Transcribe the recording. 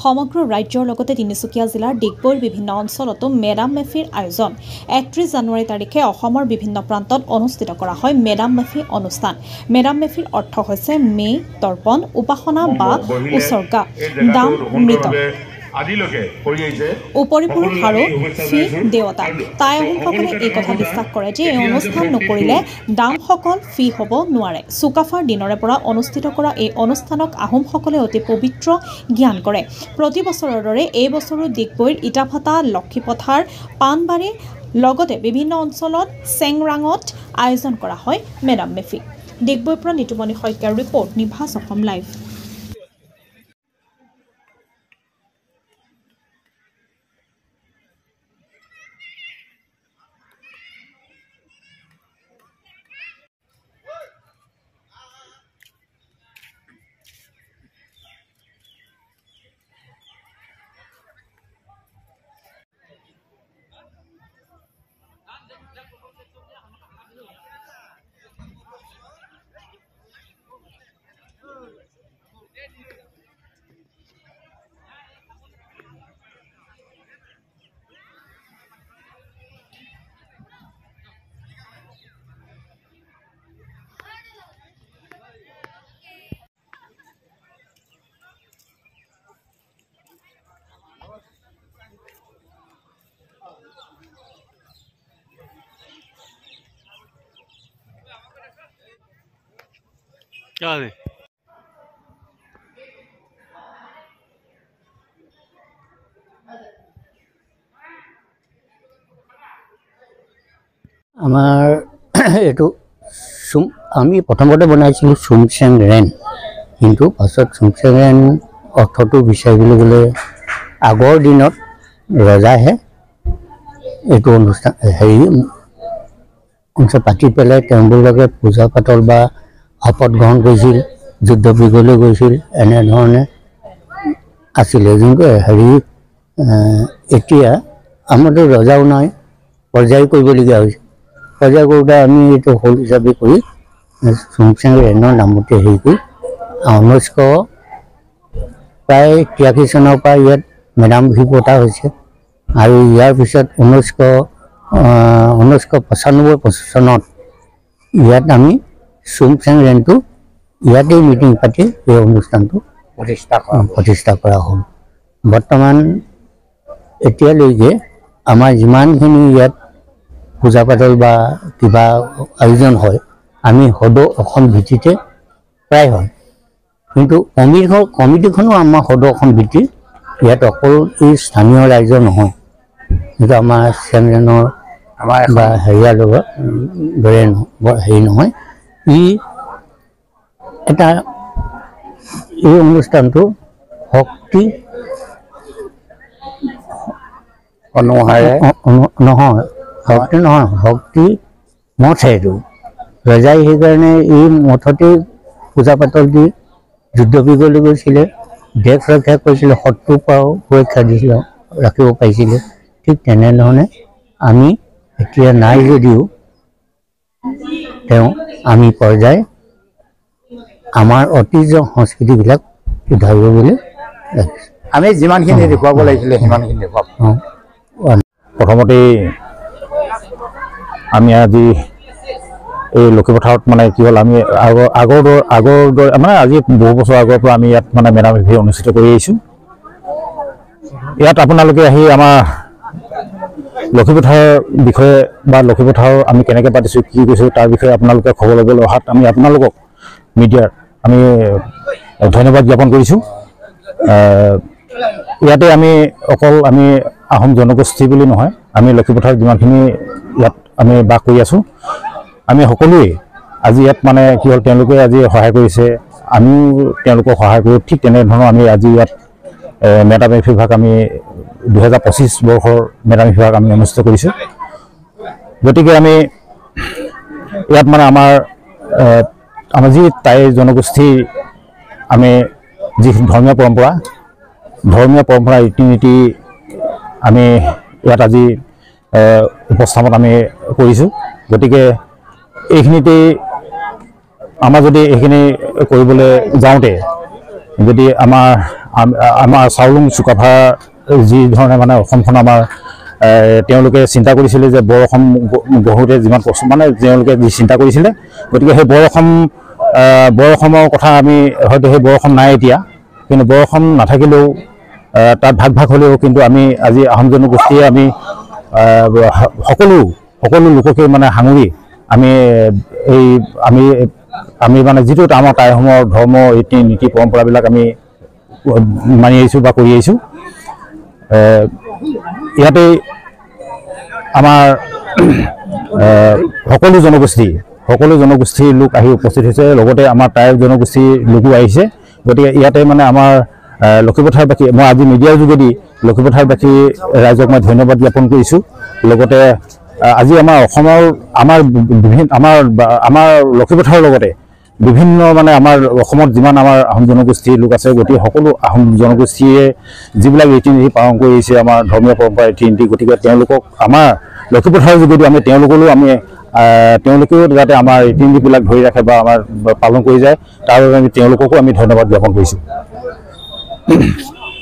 সমগ্ৰ ৰাজ্যৰ লগতে তিনিচুকীয়া জিলাৰ ডিগবৈৰ বিভিন্ন অঞ্চলতো মেডাম মেফিৰ আয়োজন 31 জানুৱাৰী তাৰিখে অসমৰ বিভিন্ন প্ৰান্তত অনুষ্ঠিত কৰা হয় মেডাম মেফি অনুষ্ঠান মেডাম মেফিৰ অৰ্থ হৈছে মে তৰ্পণ উপাসনা বা উৎসৰ্গা দাম মৃত উপৰিপুৰুষ আৰু ফি দেৱতা টাই আহোমসকলে এই কথা বিশ্বাস কৰে যে এই অনুষ্ঠান নকৰিলে দামসকল ফি হ'ব নোৱাৰে চুকাফাৰ দিনৰে পৰা অনুষ্ঠিত কৰা এই অনুষ্ঠানক আহোমসকলে অতি পবিত্ৰ জ্ঞান কৰে প্ৰতি বছৰৰ দৰে এই বছৰো ডিগবৈৰ ইটাভাটা লক্ষীপথাৰ পাণবাৰী লগতে বিভিন্ন অঞ্চলত চেংৰাঙত আয়োজন কৰা হয় মেডাম মেফি ডিগবৈৰ পৰা নিতুমণি শইকীয়াৰ ৰিপৰ্ট নিভাস অসম লাইভ क्या है আমাৰ এটো আমি প্ৰথমতে বনাইছিলো চুমচেং ৰেন কিন্তু পাছত চুমচেং ৰেন অৰ্থটো বিচাৰিবলৈ গ'লে আগৰ দিনত ৰজাহে এইটো অনুষ্ঠান অঞ্চল পাতি পেলাই তেওঁলোকে পূজা পাতল বা শপত গ্ৰহণ কৰিছিল যুদ্ধ বিগ্ৰহলৈ গৈছিল এনেধৰণে আছিলে কিন্তু এতিয়া আমাৰতো ৰজাও নাই পৰ্যায় কৰিবলগীয়া হৈছে পৰ্যায় কৰোঁতে আমি এইটো হল হিচাপে কৰি চুমচেং ৰেনৰ নামতে কৰি 1983 চনৰ পৰা ইয়াত মেডাম মেফি পতা হৈছে আৰু ইয়াৰ পিছত 1995 চনত ইয়াত আমি চুমচেং ৰেনটো ইয়াতে মিটিং পাতি এই অনুষ্ঠানটো প্ৰতিষ্ঠা কৰা হ'ল বৰ্তমান এতিয়ালৈকে আমাৰ যিমানখিনি ইয়াত পূজা পাতল বা কিবা আয়োজন হয় আমি সদৌ অসম ভিত্তিতে প্ৰায় হয় কিন্তু কমিটিখনো আমাৰ সদৌ অসম ভিত্তি ইয়াত অকল এই স্থানীয় ৰাইজৰ নহয় কিন্তু আমাৰ চেংৰেনৰ বা হেৰিয়াৰ লগত দৰে হেৰি নহয় এটা এই অনুষ্ঠানটো শক্তি নহয় শক্তি নহয় শক্তি মঠ এইটো ৰজাই সেইকাৰণে এই মঠতে পূজা পাতল দি যুদ্ধ বিগ্ৰহলৈ গৈছিলে দেশ ৰক্ষা কৰিছিলে শত্ৰুৰ পৰাও সুৰক্ষা দিছিলে ৰাখিব পাৰিছিলে ঠিক তেনেধৰণে আমি এতিয়া নাই যদিও তেওঁ আমি পৰ্যায় আমাৰ ঐতিহ্য সংস্কৃতিবিলাক উদ্ধাৰিবলৈ ৰাখিছোঁ আমি যিমানখিনি দেখুৱাব লাগিছিলে সিমানখিনি দেখুৱাব প্ৰথমতে আমি আজি এই লক্ষীপথাৰত মানে কি হ'ল আমি আগৰ দৰে মানে আজি বহু বছৰ আগৰ পৰা আমি ইয়াত মানে মেডাম মেফি অনুষ্ঠিত কৰি আহিছোঁ ইয়াত আপোনালোকে আহি আমাৰ লক্ষীপথাৰৰ বিষয়ে বা লক্ষীপথাৰৰ আমি কেনেকৈ পাতিছোঁ কি কৈছোঁ তাৰ বিষয়ে আপোনালোকে খবৰ ল'বলৈ অহাত আমি আপোনালোকক মিডিয়াৰ আমি ধন্যবাদ জ্ঞাপন কৰিছোঁ ইয়াতে আমি অকল আমি আহোম জনগোষ্ঠী বুলি নহয় আমি লক্ষীপথাৰত যিমানখিনি ইয়াত আমি বাস কৰি আছোঁ আমি সকলোৱে আজি ইয়াত মানে কি হ'ল তেওঁলোকে আজি সহায় কৰিছে আমিও তেওঁলোকক সহায় কৰোঁ ঠিক তেনেধৰণৰ আমি আজি ইয়াত মেডাম মেফি ভাগ আমি 2025 বৰ্ষৰ মেডাম মেফি ভাগ আমি অনুষ্ঠিত কৰিছোঁ গতিকে আমি ইয়াত মানে আমাৰ যি টাই জনগোষ্ঠী আমি যি ধৰ্মীয় পৰম্পৰা ৰীতি নীতি আমি ইয়াত আজি উপস্থাপন আমি কৰিছোঁ গতিকে এইখিনিতে আমাৰ যদি এইখিনি কৰিবলৈ যাওঁতে যদি আমাৰ আমাৰ চাউলুং চুকাফা যি ধৰণে মানে অসমখন আমাৰ তেওঁলোকে চিন্তা কৰিছিলে যে বৰ অসম গঢ়োতে যিমান কষ্ট মানে তেওঁলোকে যি চিন্তা কৰিছিলে, গতিকে সেই বৰ অসমৰ কথা আমি হয়তো সেই বৰ অসম নাই এতিয়া, কিন্তু বৰ অসম নাথাকিলেও তাত ভাগ ভাগ হ'লেও কিন্তু আমি আজি আহোম জনগোষ্ঠীয়ে সকলো লোককে মানে সাঙুৰি আমি মানে যিটো আমাৰ টাই আহোমৰ ধৰ্ম ৰীতি নীতি পৰম্পৰাবিলাক আমি মানি আহিছোঁ বা কৰি আহিছোঁ। ইয়াতে আমাৰ সকলো জনগোষ্ঠীৰ লোক আহি উপস্থিত হৈছে, লগতে আমাৰ টাই জনগোষ্ঠীৰ লোকো আহিছে। গতিকে ইয়াতে মানে আমাৰ লক্ষীপথাৰবাসী, মই আজি মিডিয়াৰ যোগেদি লক্ষীপথাৰবাসী ৰাইজক মই ধন্যবাদ জ্ঞাপন কৰিছোঁ। লগতে আজি আমাৰ অসমৰ আমাৰ লক্ষীপথাৰৰ লগতে বিভিন্ন মানে আমাৰ অসমত যিমান আমাৰ আহোম জনগোষ্ঠীৰ লোক আছে, গতিকে সকলো আহোম জনগোষ্ঠীয়ে যিবিলাক ৰীতি নীতি পালন কৰি আহিছে, আমাৰ ধৰ্মীয় পৰম্পৰা ৰীতি নীতি, গতিকে তেওঁলোকক আমাৰ লক্ষীপথাৰৰ যোগেদি তেওঁলোকেও যাতে আমাৰ ৰীতি নীতিবিলাক ধৰি ৰাখে বা আমাৰ পালন কৰি যায়, তাৰ বাবে তেওঁলোককো আমি ধন্যবাদ জ্ঞাপন কৰিছোঁ।